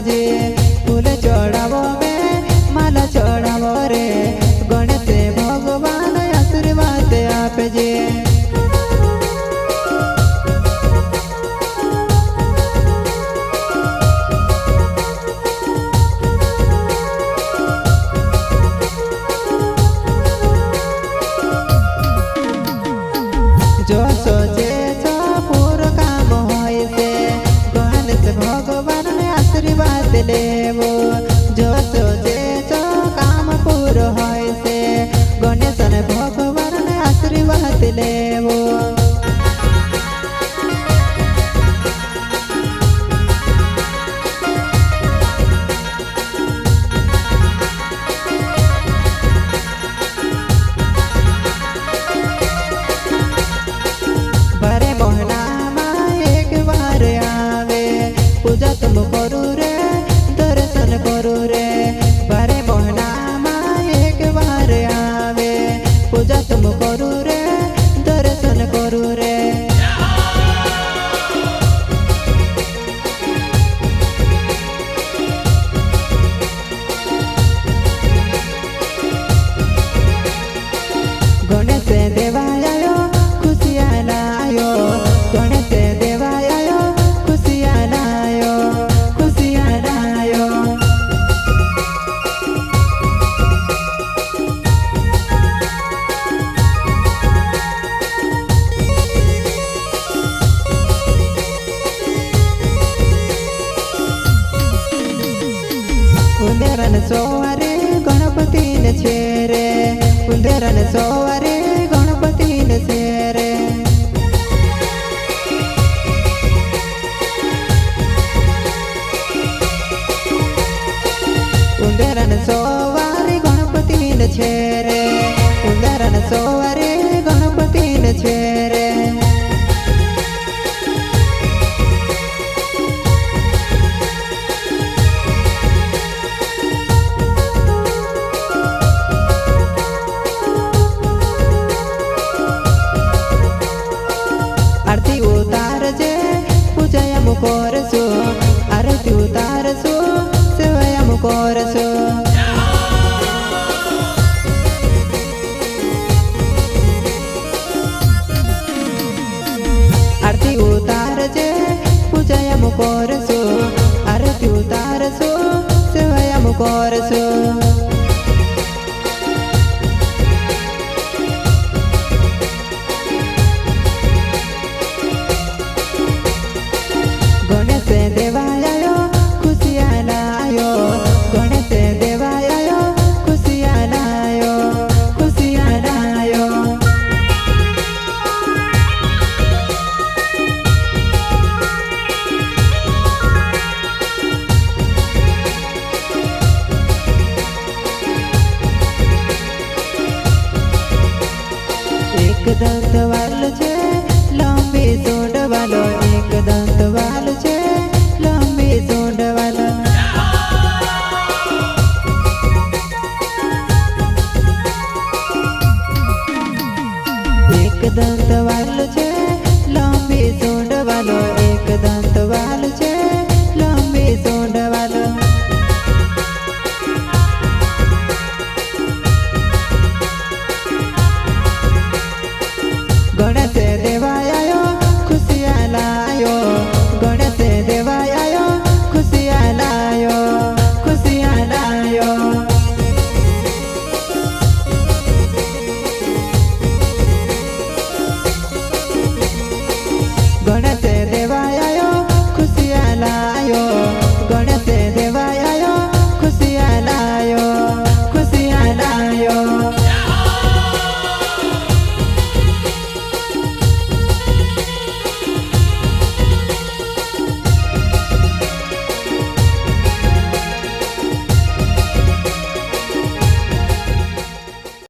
जे फूल चढ़ावो में माला चढ़ावो रे गणेश भगवान आशीर्वाद आप जे जो सोचे सो पूरा काम होय से गणेश भगवान ने आशीर्वाद लेवो जो सोचे सो काम पूरा होय से गणेश भगवान ने आशीर्वाद लेवो पूजा तुम करू रे दर्शन करू रे बारे महीना में एक बार आवे पूजा तुम करू रे दर्शन करू रे गणेश देवा आयो खुशियाँ लायो गणेश देवा आयो खुशियाँ लायो खुशियाँ लायो उंदेरन सोवारे गणपति ने छेरे उंदेरन सोवारे गणपति ने छेरे उंदेरन सोवारे गणपति ने छेरे उंदेरन सोवारे गणपति ने छेरे आरती उतार जे पूजा मुकोरसो आरती उतार सो सेवा मुकोरसो आरती उतार जे पूजा मुकोरसो आरती उतार सो सेवा मुकोरसो गणेश देवा आयो खुशियाँ लायो गणेश देवा आयो खुशियाँ लायो खुशियाँ लायो एक दंत वाल छे लंबी सूंड वालो एक दंत वाल छे लंबी सूंड वालो एक दंत वाल छे लंबी सूंड वालो एक दंत वाल छे